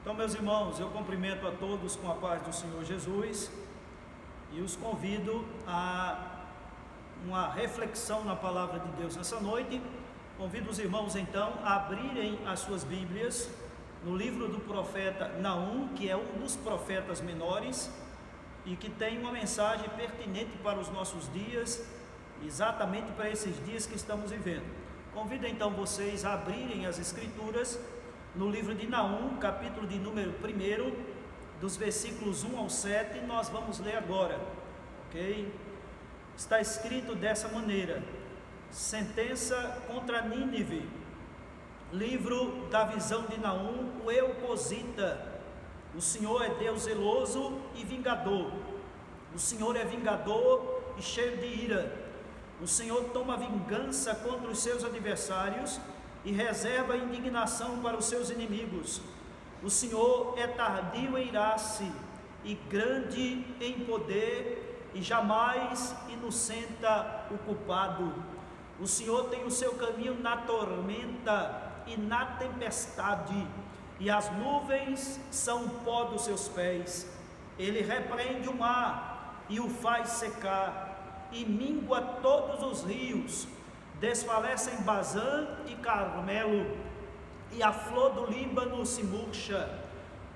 Então, meus irmãos, eu cumprimento a todos com a paz do Senhor Jesus e os convido a uma reflexão na palavra de Deus nessa noite. Convido os irmãos então a abrirem as suas Bíblias no livro do profeta Naum, que é um dos profetas menores e que tem uma mensagem pertinente para os nossos dias, exatamente para esses dias que estamos vivendo. Convido então vocês a abrirem as Escrituras no livro de Naum, capítulo de número 1, dos versículos 1 ao 7, nós vamos ler agora, ok? Está escrito dessa maneira: sentença contra Nínive, livro da visão de Naum, o Elcosita. O Senhor é Deus zeloso e vingador, o Senhor é vingador e cheio de ira. O Senhor toma vingança contra os seus adversários e reserva indignação para os seus inimigos. O Senhor é tardio em irar-se e grande em poder, e jamais inocenta o culpado. O Senhor tem o seu caminho na tormenta e na tempestade, e as nuvens são o pó dos seus pés. Ele repreende o mar e o faz secar, e mingua todos os rios. Desfalecem Bazã e Carmelo, e a flor do Líbano se murcha.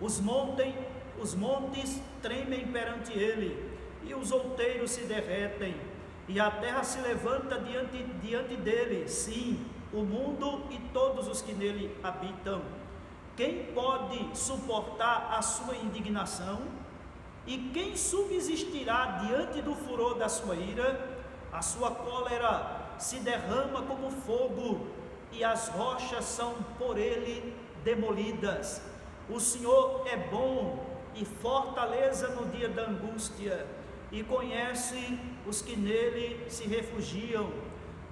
Os montes tremem perante ele, e os outeiros se derretem, e a terra se levanta diante dele, sim, o mundo e todos os que nele habitam. Quem pode suportar a sua indignação? E quem subsistirá diante do furor da sua ira? A sua cólera se derrama como fogo, e as rochas são por ele demolidas. O Senhor é bom e fortaleza no dia da angústia, e conhece os que nele se refugiam.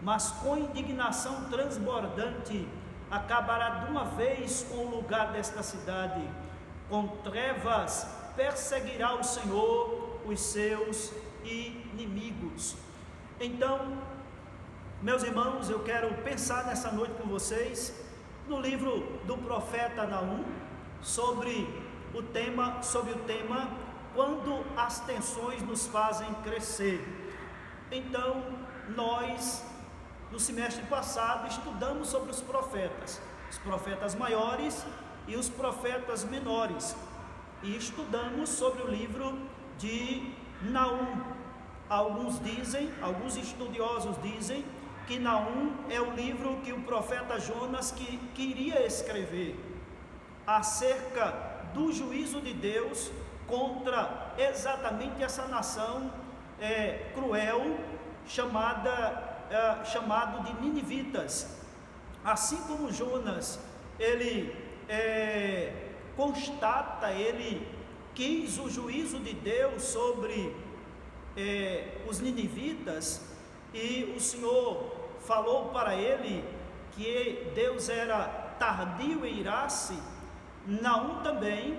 Mas com indignação transbordante acabará de uma vez com o lugar desta cidade. Com trevas perseguirá o Senhor os seus inimigos. Então, meus irmãos, eu quero pensar nessa noite com vocês no livro do profeta Naum sobre o tema quando as tensões nos fazem crescer. Então, nós no semestre passado estudamos sobre os profetas maiores e os profetas menores, e estudamos sobre o livro de Naum. Alguns estudiosos dizem que Naum é o livro que o profeta Jonas queria escrever acerca do juízo de Deus contra exatamente essa nação cruel chamado de ninivitas. Assim como Jonas, ele constata, ele quis o juízo de Deus sobre os ninivitas, e o Senhor falou para ele que Deus era tardio em irar-se. Naum também,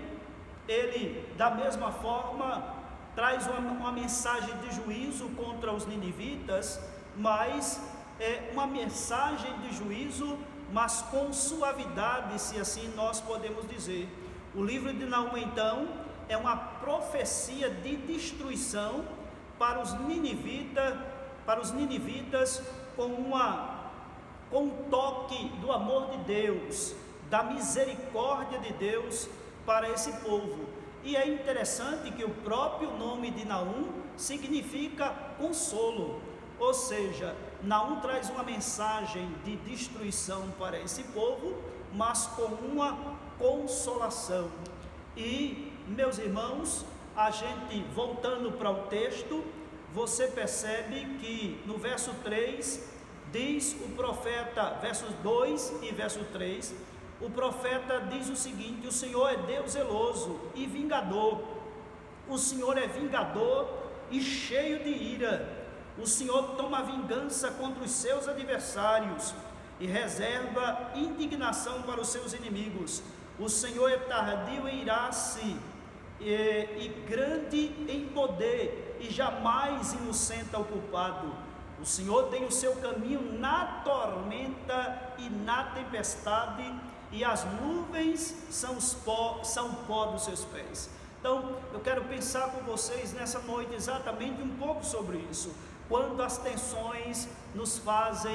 ele da mesma forma traz uma mensagem de juízo contra os ninivitas, mas uma mensagem de juízo, mas com suavidade, se assim nós podemos dizer. O livro de Naum então é uma profecia de destruição para os ninivitas, com um toque do amor de Deus, da misericórdia de Deus para esse povo. E é interessante que o próprio nome de Naum significa consolo, ou seja, Naum traz uma mensagem de destruição para esse povo, mas com uma consolação. E, meus irmãos, a gente voltando para o texto, você percebe que no verso 3 diz o profeta, versos 2 e verso 3, o profeta diz o seguinte: o Senhor é Deus zeloso e vingador, o Senhor é vingador e cheio de ira. O Senhor toma vingança contra os seus adversários e reserva indignação para os seus inimigos. O Senhor é tardio em irar-se e grande em poder, e jamais inocenta o culpado. O Senhor tem o seu caminho na tormenta e na tempestade, e as nuvens são pó dos seus pés. Então, eu quero pensar com vocês nessa noite exatamente um pouco sobre isso. Quando as tensões nos faz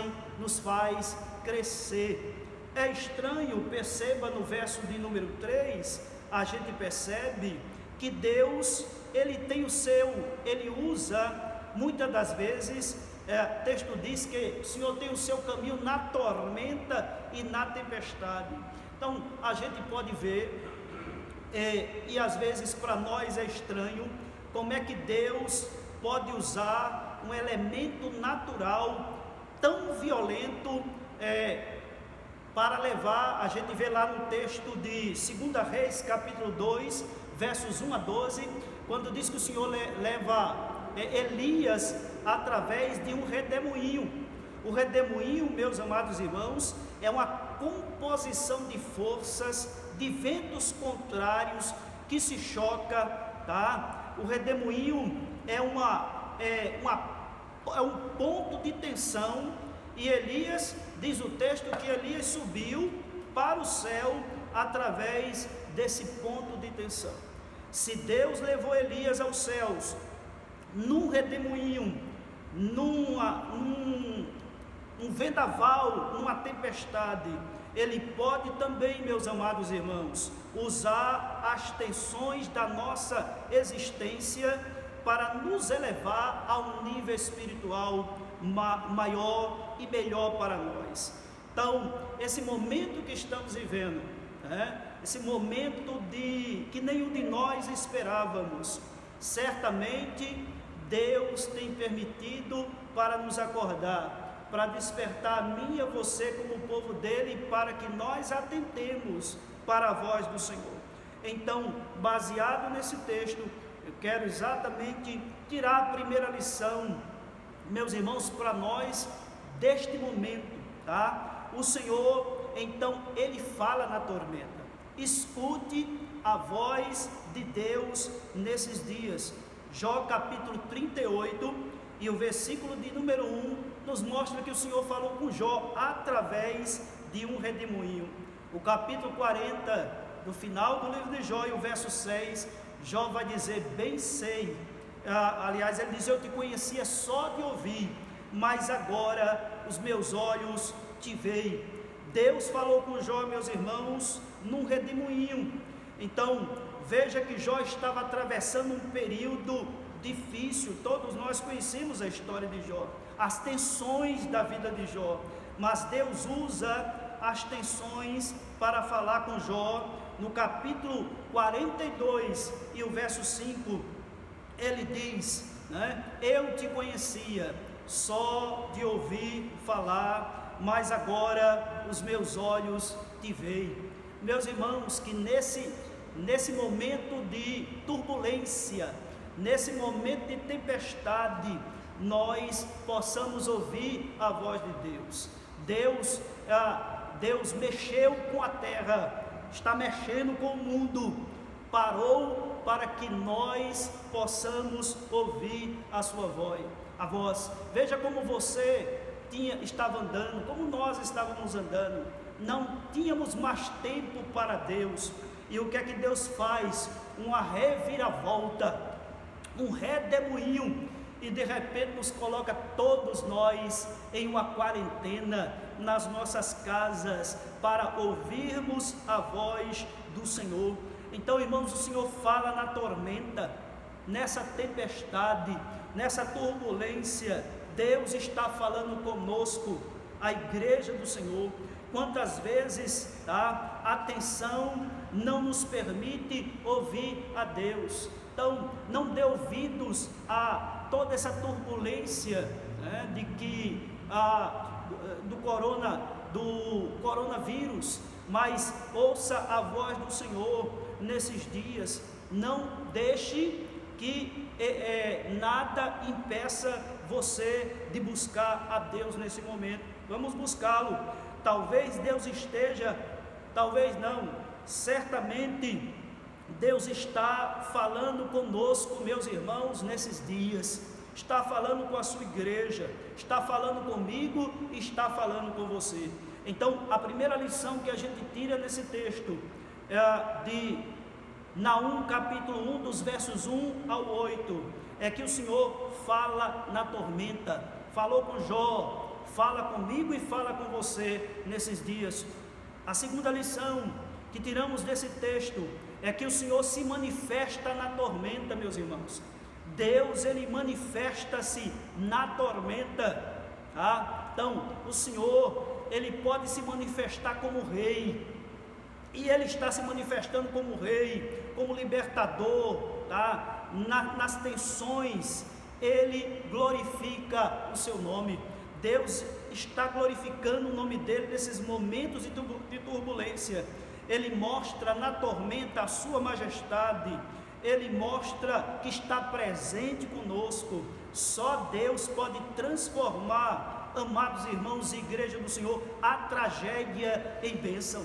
crescer. É estranho, perceba no verso de número 3, a gente percebe que Deus, ele usa, muitas das vezes, o texto diz que o Senhor tem o seu caminho na tormenta e na tempestade. Então, a gente pode ver, e às vezes para nós é estranho, como é que Deus pode usar um elemento natural tão violento, para levar, a gente vê lá no texto de 2 Reis, capítulo 2, versos 1 a 12, quando diz que o Senhor leva Elias através de um redemoinho. O redemoinho, meus amados irmãos, é uma composição de forças, de ventos contrários que se choca, tá? O redemoinho é um ponto de tensão, e Elias, diz o texto que Elias subiu para o céu através desse ponto de tensão. Se Deus levou Elias aos céus num redemoinho, num vendaval, numa tempestade, Ele pode também, meus amados irmãos, usar as tensões da nossa existência para nos elevar a um nível espiritual maior e melhor para nós. Então, esse momento que estamos vivendo, esse momento que nenhum de nós esperávamos, certamente Deus tem permitido para nos acordar, para despertar a mim e a você como povo dele, para que nós atentemos para a voz do Senhor. Então, baseado nesse texto, eu quero exatamente tirar a primeira lição, meus irmãos, para nós deste momento, tá? O Senhor, então, Ele fala na tormenta. Escute a voz de Deus nesses dias. Jó capítulo 38 e o versículo de número 1 nos mostra que o Senhor falou com Jó através de um redemoinho. O capítulo 40, no final do livro de Jó, e o verso 6, Jó vai dizer: bem sei, aliás, ele diz: eu te conhecia só de ouvir, mas agora os meus olhos te veem. Deus falou com Jó, meus irmãos, num redemoinho. Então, veja que Jó estava atravessando um período difícil. Todos nós conhecemos a história de Jó, as tensões da vida de Jó, mas Deus usa as tensões para falar com Jó. No capítulo 42 e o verso 5, ele diz, eu te conhecia só de ouvir falar, mas agora os meus olhos te veem. Meus irmãos, que nesse momento de turbulência, nesse momento de tempestade, nós possamos ouvir a voz de Deus. Deus mexeu com a terra, está mexendo com o mundo, parou para que nós possamos ouvir a sua voz. Veja como você estava andando, como nós estávamos andando, não tínhamos mais tempo para Deus. E o que é que Deus faz? Uma reviravolta, um redemoinho, e de repente nos coloca todos nós em uma quarentena nas nossas casas para ouvirmos a voz do Senhor. Então, irmãos, o Senhor fala na tormenta, nessa tempestade, nessa turbulência. Deus está falando conosco, a igreja do Senhor. Quantas vezes a tensão não nos permite ouvir a Deus? Então, não dê ouvidos a toda essa turbulência, do coronavírus, mas ouça a voz do Senhor nesses dias. Não deixe que nada impeça você de buscar a Deus nesse momento. Vamos buscá-lo. Talvez Deus esteja, talvez não, certamente Deus está falando conosco, meus irmãos, nesses dias. está falando com a sua igreja, está falando comigo e está falando com você. Então, a primeira lição que a gente tira nesse texto é de Naum, capítulo 1, dos versos 1 ao 8, é que o Senhor fala na tormenta. Falou com Jó, fala comigo e fala com você nesses dias. A segunda lição que tiramos desse texto é que o Senhor se manifesta na tormenta, meus irmãos. Deus, Ele manifesta-se na tormenta, tá? Então, o Senhor, Ele pode se manifestar como Rei, e Ele está se manifestando como Rei, como libertador, tá? Nas tensões, Ele glorifica o seu nome. Deus está glorificando o nome dEle nesses momentos de turbulência. Ele mostra na tormenta a sua majestade, Ele mostra que está presente conosco. Só Deus pode transformar, amados irmãos e igreja do Senhor, a tragédia em bênção.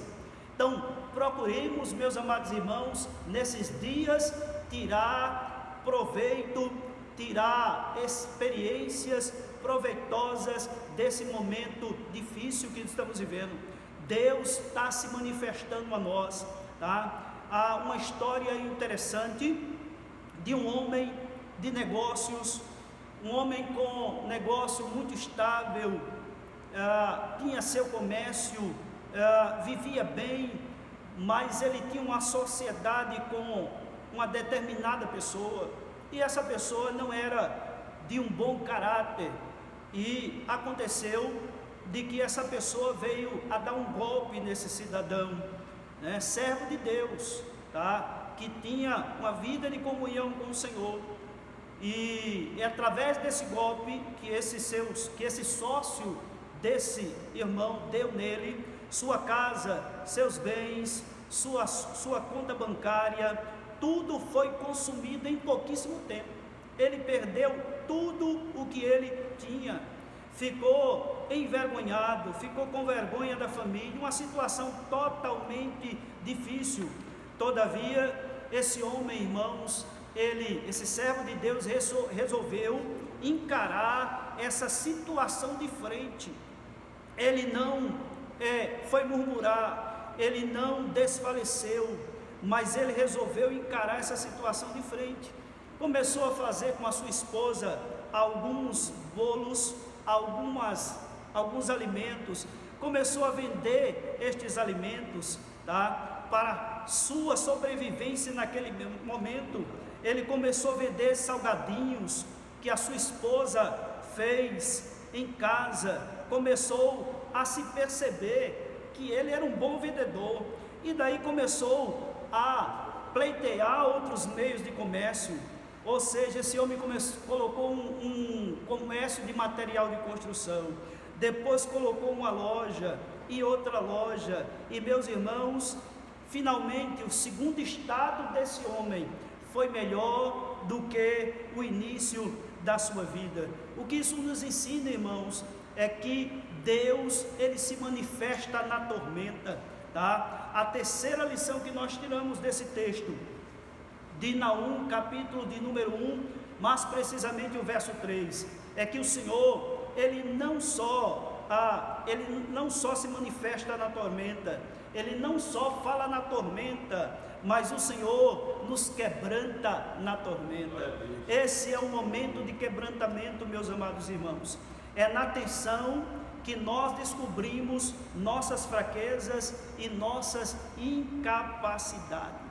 Então, procuremos, meus amados irmãos, nesses dias, tirar proveito, tirar experiências proveitosas desse momento difícil que estamos vivendo. Deus está se manifestando a nós, tá? Há uma história interessante de um homem de negócios, um homem com negócio muito estável, tinha seu comércio, vivia bem, mas ele tinha uma sociedade com uma determinada pessoa, e essa pessoa não era de um bom caráter, e aconteceu de que essa pessoa veio a dar um golpe nesse cidadão, né, servo de Deus, tá, que tinha uma vida de comunhão com o Senhor, e é através desse golpe que esse sócio desse irmão deu nele sua casa, seus bens, sua conta bancária, tudo foi consumido em pouquíssimo tempo. Ele perdeu tudo o que ele tinha, ficou envergonhado, ficou com vergonha da família, uma situação totalmente difícil. Todavia, esse homem, irmãos, esse servo de Deus resolveu encarar essa situação de frente. Ele não foi murmurar, ele não desfaleceu, mas ele resolveu encarar essa situação de frente. Começou a fazer com a sua esposa alguns bolos, alguns alimentos, começou a vender estes alimentos, tá? Para sua sobrevivência naquele momento. Ele começou a vender salgadinhos que a sua esposa fez em casa, começou a se perceber que ele era um bom vendedor, e daí começou a pleitear outros meios de comércio. Ou seja, esse homem colocou um comércio de material de construção, depois colocou uma loja e outra loja, e meus irmãos, finalmente o segundo estado desse homem foi melhor do que o início da sua vida. O que isso nos ensina, irmãos, é que Deus, Ele se manifesta na tormenta, tá? A terceira lição que nós tiramos desse texto, de Naum, capítulo de número 1, mais precisamente o verso 3, é que o Senhor, Ele não só se manifesta na tormenta, Ele não só fala na tormenta, mas o Senhor nos quebranta na tormenta. Esse é o momento de quebrantamento, meus amados irmãos. É na tensão que nós descobrimos nossas fraquezas e nossas incapacidades.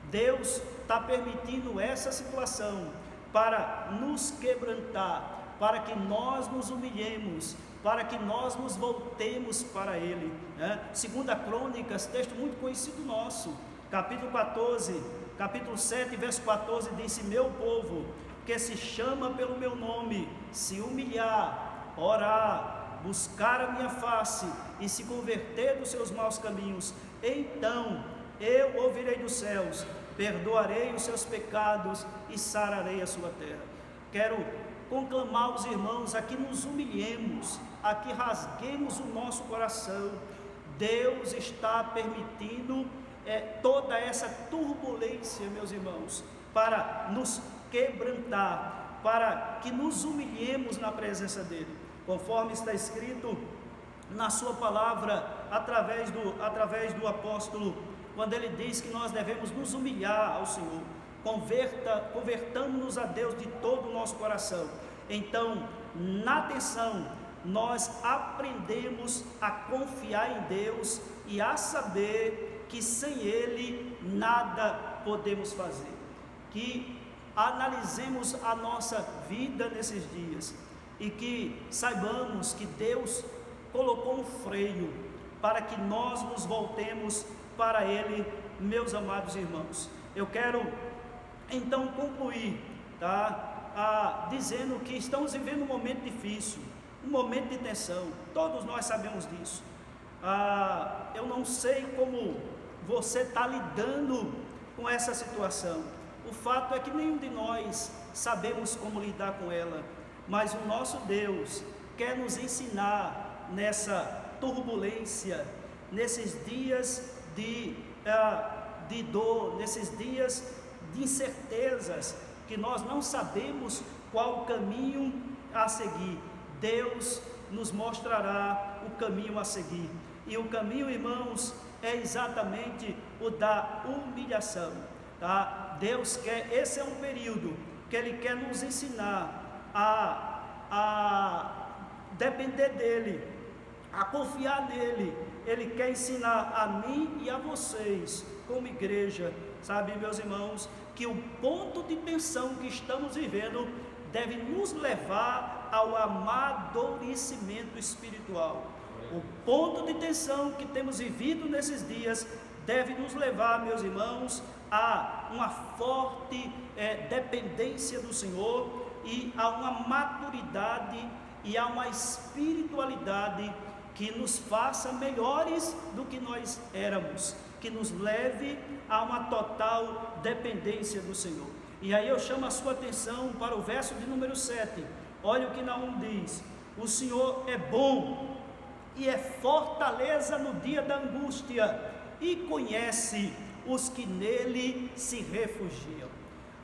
Deus está permitindo essa situação para nos quebrantar, para que nós nos humilhemos, para que nós nos voltemos para Ele, né? 2 Crônicas, texto muito conhecido nosso, capítulo 7, verso 14, diz: meu povo, que se chama pelo meu nome, se humilhar, orar, buscar a minha face e se converter dos seus maus caminhos, então eu ouvirei dos céus, perdoarei os seus pecados e sararei a sua terra. Quero conclamar os irmãos a que nos humilhemos, a que rasguemos o nosso coração. Deus está permitindo toda essa turbulência, meus irmãos, para nos quebrantar, para que nos humilhemos na presença dEle, conforme está escrito na sua palavra, através do apóstolo, quando ele diz que nós devemos nos humilhar ao Senhor. Convertamos-nos a Deus de todo o nosso coração. Então, na tensão, nós aprendemos a confiar em Deus e a saber que sem Ele nada podemos fazer. Que analisemos a nossa vida nesses dias e que saibamos que Deus colocou um freio para que nós nos voltemos para Ele, meus amados irmãos. Eu quero então concluir, dizendo que estamos vivendo um momento difícil, um momento de tensão, todos nós sabemos disso. Eu não sei como você está lidando com essa situação. O fato é que nenhum de nós sabemos como lidar com ela, mas o nosso Deus quer nos ensinar nessa turbulência, nesses dias de dor, nesses dias de incertezas, que nós não sabemos qual o caminho a seguir. Deus nos mostrará o caminho a seguir, e o caminho, irmãos, é exatamente o da humilhação, Deus quer, esse é um período que Ele quer nos ensinar a depender dEle, a confiar nele. Ele quer ensinar a mim e a vocês, como igreja, sabe, meus irmãos, que o ponto de tensão que estamos vivendo deve nos levar ao amadurecimento espiritual. O ponto de tensão que temos vivido nesses dias deve nos levar, meus irmãos, a uma forte dependência do Senhor e a uma maturidade e a uma espiritualidade que nos faça melhores do que nós éramos, que nos leve a uma total dependência do Senhor. E aí eu chamo a sua atenção para o verso de número 7. Olha o que Naum diz: o Senhor é bom e é fortaleza no dia da angústia, e conhece os que nele se refugiam.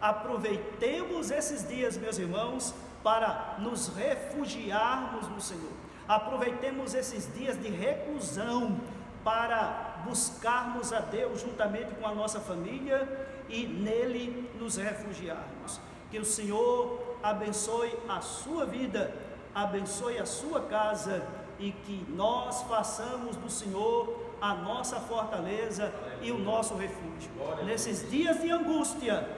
Aproveitemos esses dias, meus irmãos, para nos refugiarmos no Senhor. Aproveitemos esses dias de reclusão para buscarmos a Deus juntamente com a nossa família e nele nos refugiarmos. Que o Senhor abençoe a sua vida, abençoe a sua casa, e que nós façamos do Senhor a nossa fortaleza e o nosso refúgio. Nesses dias de angústia,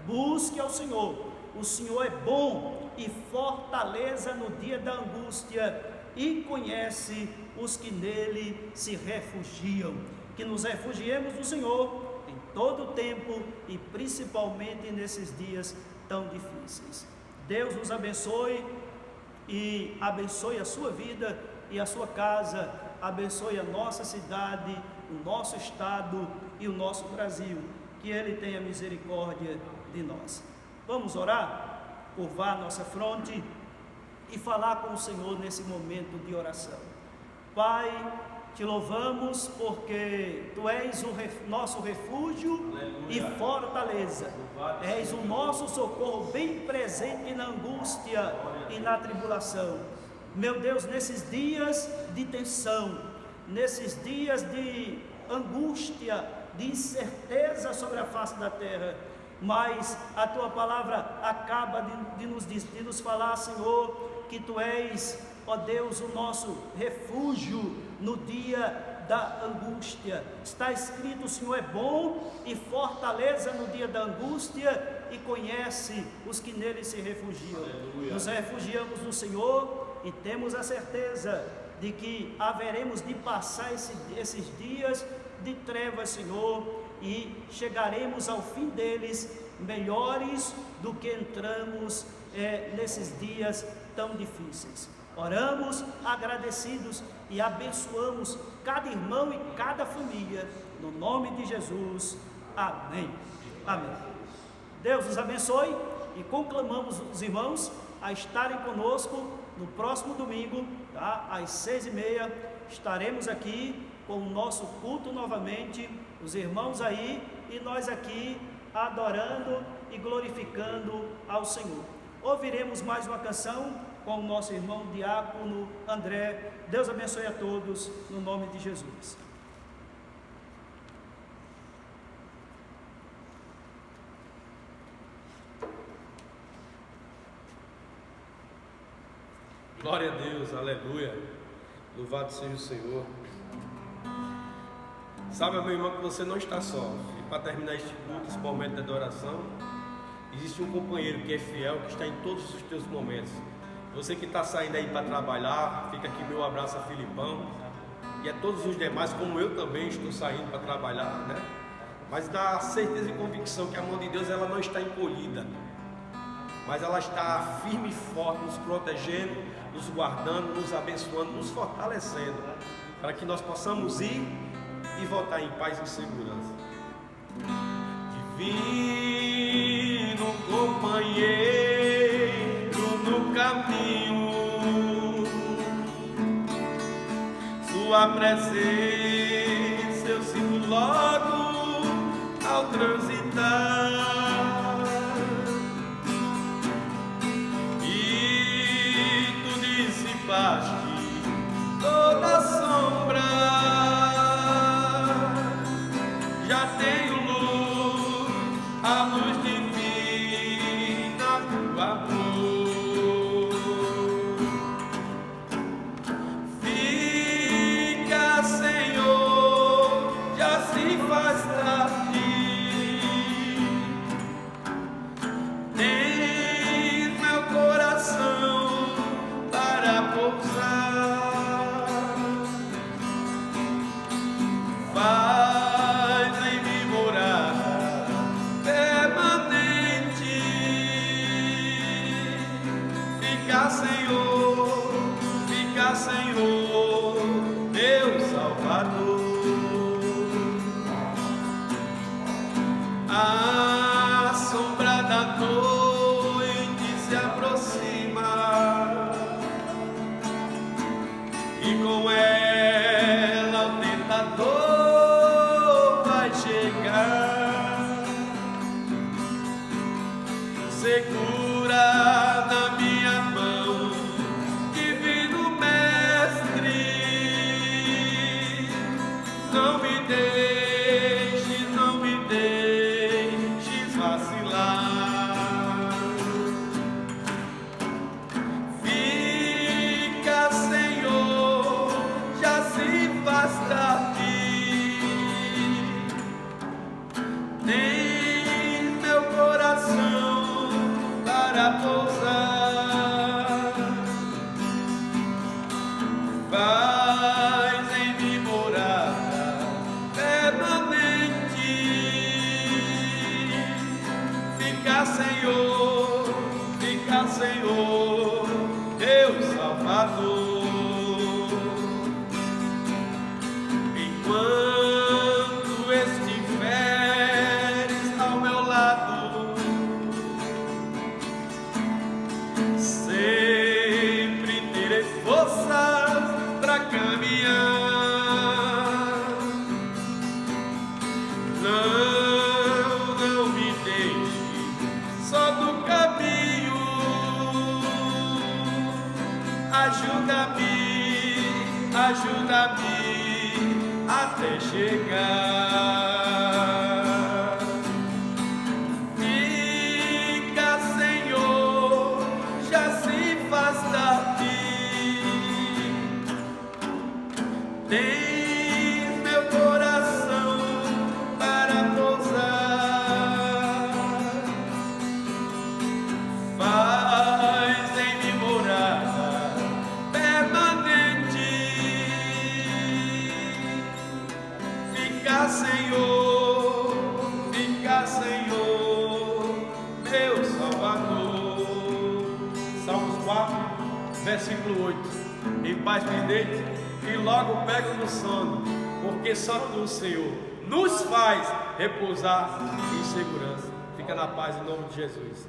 busque ao Senhor. O Senhor é bom e fortaleza no dia da angústia, e conhece os que nele se refugiam. Que nos refugiemos no Senhor em todo o tempo e principalmente nesses dias tão difíceis. Deus nos abençoe e abençoe a sua vida e a sua casa, abençoe a nossa cidade, o nosso estado e o nosso Brasil. Que Ele tenha misericórdia de nós. Vamos orar, curvar a nossa fronte e falar com o Senhor nesse momento de oração. Pai, te louvamos porque Tu és o nosso refúgio, aleluia, e fortaleza. És o nosso socorro bem presente na angústia e na tribulação. Meu Deus, nesses dias de tensão, nesses dias de angústia, de incerteza sobre a face da terra, mas a Tua palavra acaba de nos falar, Senhor, que Tu és, ó Deus, o nosso refúgio no dia da angústia. Está escrito: o Senhor é bom e fortaleza no dia da angústia, e conhece os que nele se refugiam. Aleluia. Nos refugiamos no Senhor e temos a certeza de que haveremos de passar esses dias de trevas, Senhor, e chegaremos ao fim deles melhores do que entramos nesses dias tão difíceis. Oramos agradecidos e abençoamos cada irmão e cada família, no nome de Jesus. Amém. Amém. Deus os abençoe, e conclamamos os irmãos a estarem conosco no próximo domingo, às 6h30, estaremos aqui com o nosso culto novamente, os irmãos aí e nós aqui adorando e glorificando ao Senhor. ouviremos mais uma canção com o nosso irmão diácono André. Deus abençoe a todos, no nome de Jesus. Glória a Deus, aleluia, louvado seja o Senhor. Sabe, meu irmão, que você não está só. E para terminar este culto, esse momento de adoração, existe um companheiro que é fiel, que está em todos os teus momentos. Você que está saindo aí para trabalhar, fica aqui meu abraço a Filipão e a todos os demais, como eu também estou saindo para trabalhar, né? Mas dá certeza e convicção que a mão de Deus, ela não está encolhida, mas ela está firme e forte, nos protegendo, nos guardando, nos abençoando, nos fortalecendo, para que nós possamos ir e voltar em paz e segurança. Divino companheiro no caminho, sua presença eu sinto logo ao transitar. Toda sombra já tenho luz, a luz divina do amor. Fica, Senhor, já se faz tarde. Tens meu coração para pousar. Faz em mim morada permanente. Fica, Senhor, meu Salvador. A sombra da noite se aproxima e com ela o tentador vai chegar. Segura na minha mão, divino mestre, não me deixes vacilar. Fica, Senhor, já se faz tarde. Tens meu coração para pousar. Faz em mim morada permanente. Fica, Senhor, meu Salvador. Enquanto estiveres ao meu lado, sempre terei forças para caminhar. Não me deixe só do caminho. Ajuda-me até chegar. Fica, Senhor, já se faz tarde. Tens meu coração para pousar. Faz em mim morada permanente. Fica, Senhor, meu Salvador. Salmos 4, versículo 8. Em paz me deito e logo pego no sono, porque só tu, Senhor, nos faz repousar em segurança. Fica na paz em nome de Jesus.